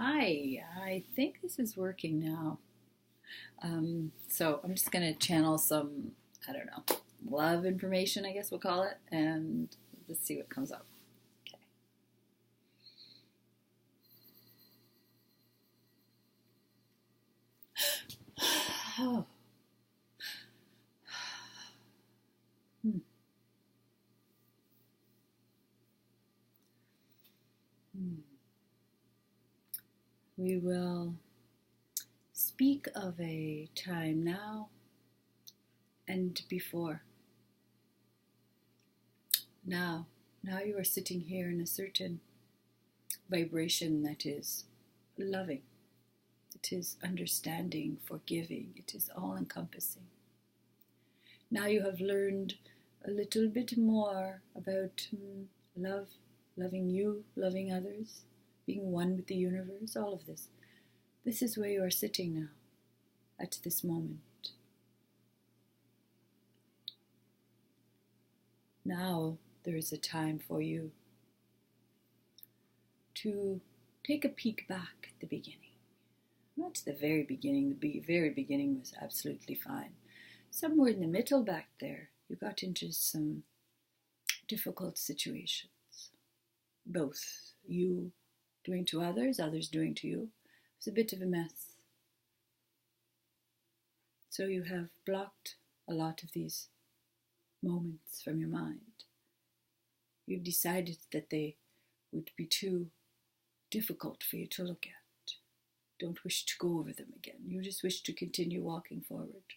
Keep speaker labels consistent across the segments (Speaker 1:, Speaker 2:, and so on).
Speaker 1: Hi, I think this is working now. So I'm just going to channel some, I don't know, love information, I guess we'll call it, and just see what comes up. Okay. Oh. Hmm. Hmm. We will speak of a time now and before. Now you are sitting here in a certain vibration that is loving. It is understanding, forgiving. It is all encompassing. Now you have learned a little bit more about love, loving you, loving others, being one with the universe, all of this. This is where you are sitting now, at this moment. Now there is a time for you to take a peek back at the beginning. Not to the very beginning. The very beginning was absolutely fine. Somewhere in the middle back there, you got into some difficult situations. Both you doing to others, others doing to you. It was a bit of a mess. So you have blocked a lot of these moments from your mind. You've decided that they would be too difficult for you to look at. Don't wish to go over them again. You just wish to continue walking forward.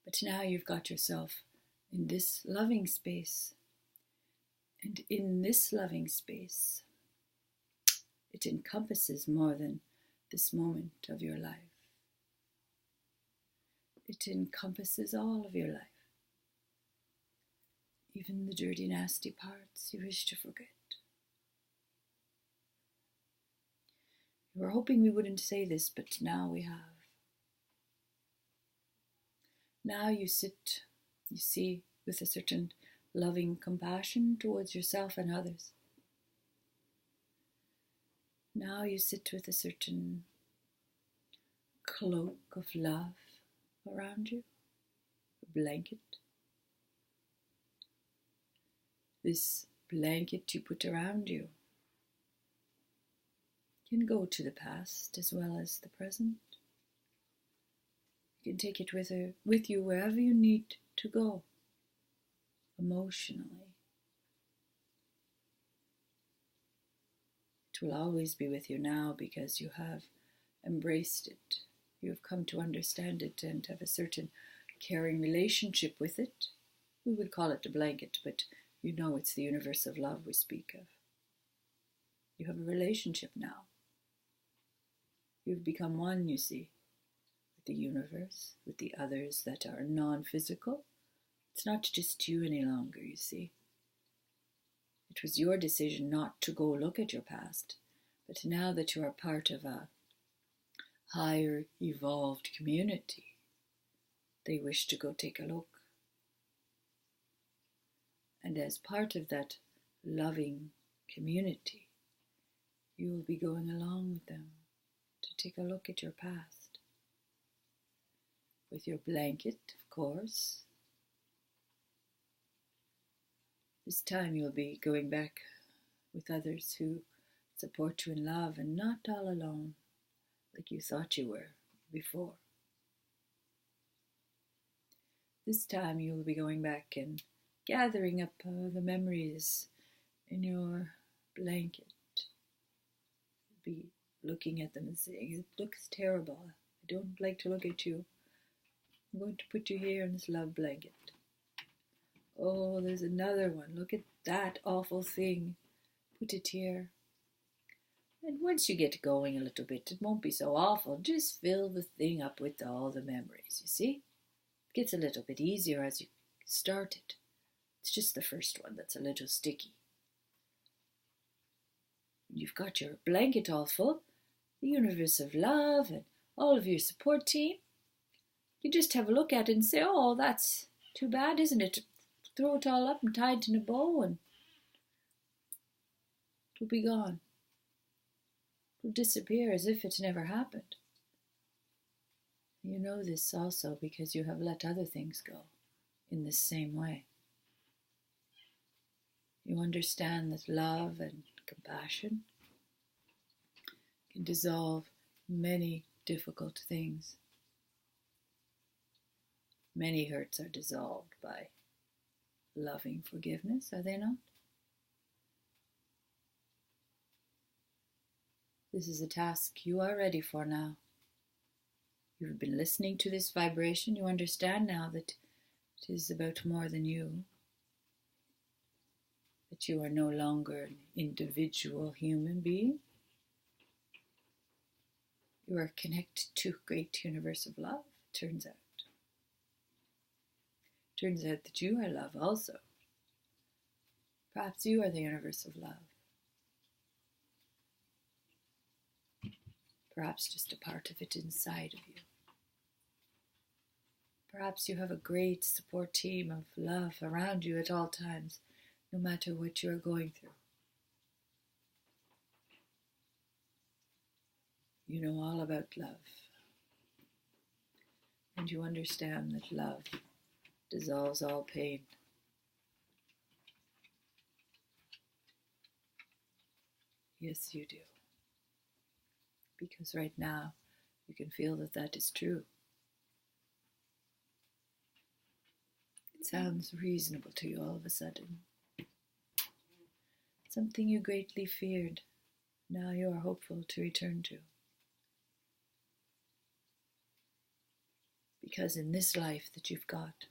Speaker 1: But now you've got yourself in this loving space. And in this loving space, it encompasses more than this moment of your life. It encompasses all of your life. Even the dirty, nasty parts you wish to forget. We were hoping we wouldn't say this, but now we have. Now you sit, you see, with a certain loving compassion towards yourself and others. Now you sit with a certain cloak of love around you, a blanket. This blanket you put around you can go to the past as well as the present. You can take it with you wherever you need to go, emotionally. It will always be with you now because you have embraced it. You have come to understand it and have a certain caring relationship with it. We would call it a blanket, but you know it's the universe of love we speak of. You have a relationship now. You've become one, you see, with the universe, with the others that are non-physical. It's not just you any longer, you see. It was your decision not to go look at your past, but now that you are part of a higher evolved community, they wish to go take a look. And as part of that loving community, you will be going along with them to take a look at your past. With your blanket, of course. This time you'll be going back with others who support you in love and not all alone like you thought you were before. This time you'll be going back and gathering up the memories in your blanket. You'll be looking at them and saying, "It looks terrible. I don't like to look at you. I'm going to put you here in this love blanket. Oh, there's another one. Look at that awful thing. Put it here." And once you get going a little bit, it won't be so awful. Just fill the thing up with all the memories, you see? It gets a little bit easier as you start it. It's just the first one that's a little sticky. You've got your blanket all full, the universe of love and all of your support team. You just have a look at it and say, "Oh, that's too bad, isn't it?" Throw it all up and tie it in a bow and it'll be gone. will disappear as if it never happened. You know this also because you have let other things go in this same way. You understand that love and compassion can dissolve many difficult things. Many hurts are dissolved by loving forgiveness, are they not? This is a task you are ready for now. You've been listening to this vibration. You understand now that it is about more than you. That you are no longer an individual human being. You are connected to a great universe of love, turns out. Turns out that you are love also. Perhaps you are the universe of love. Perhaps just a part of it inside of you. Perhaps you have a great support team of love around you at all times, no matter what you are going through. You know all about love. And you understand that love dissolves all pain. Yes, you do. Because right now, you can feel that that is true. It sounds reasonable to you all of a sudden. Something you greatly feared, now you are hopeful to return to. Because in this life that you've got,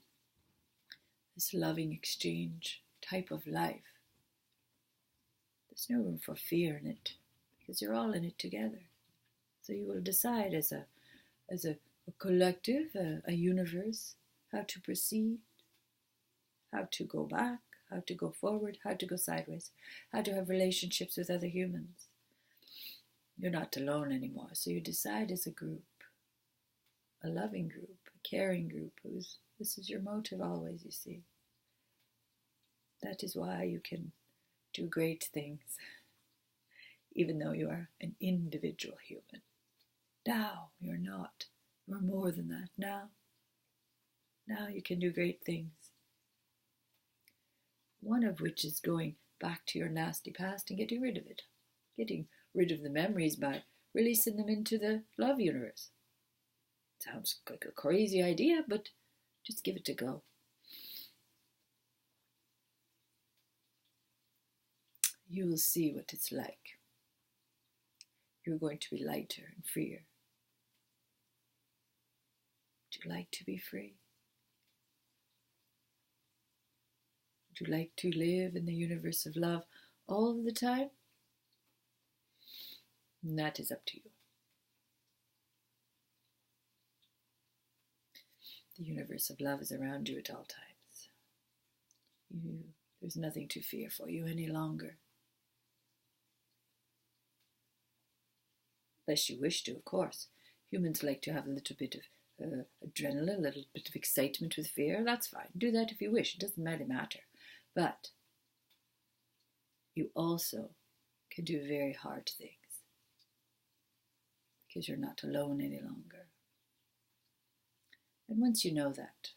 Speaker 1: this loving exchange type of life, there's no room for fear in it, because you're all in it together. So you will decide as a collective, a universe, how to proceed, how to go back, how to go forward, how to go sideways, how to have relationships with other humans. You're not alone anymore, so you decide as a group, a loving group, a caring group, this is your motive always, you see. That is why you can do great things, even though you are an individual human. Now you're not. You're more than that. Now you can do great things. One of which is going back to your nasty past and getting rid of it. Getting rid of the memories by releasing them into the love universe. Sounds like a crazy idea, but just give it a go. You will see what it's like. You're going to be lighter and freer. Would you like to be free? Would you like to live in the universe of love all the time? And that is up to you. The universe of love is around you at all times. There's nothing to fear for you any longer. Unless you wish to, of course. Humans like to have a little bit of adrenaline, a little bit of excitement with fear. That's fine. Do that if you wish. It doesn't really matter. But you also can do very hard things because you're not alone any longer. And once you know that,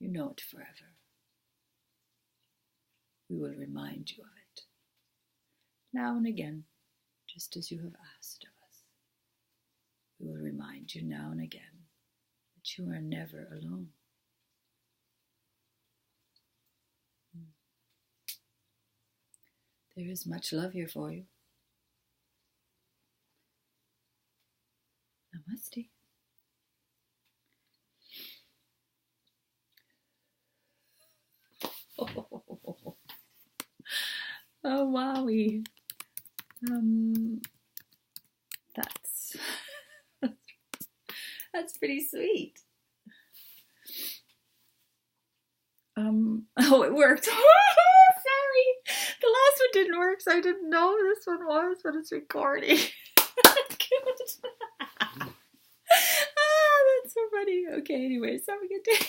Speaker 1: you know it forever. We will remind you of it, now and again, just as you have asked of us. We will remind you now and again that you are never alone. There is much love here for you. Namaste. Oh, wowie. That's pretty sweet. Oh, it worked. Sorry. The last one didn't work, so I didn't know this one was, but it's recording. Good. That's so funny. Okay, anyways, have a good day.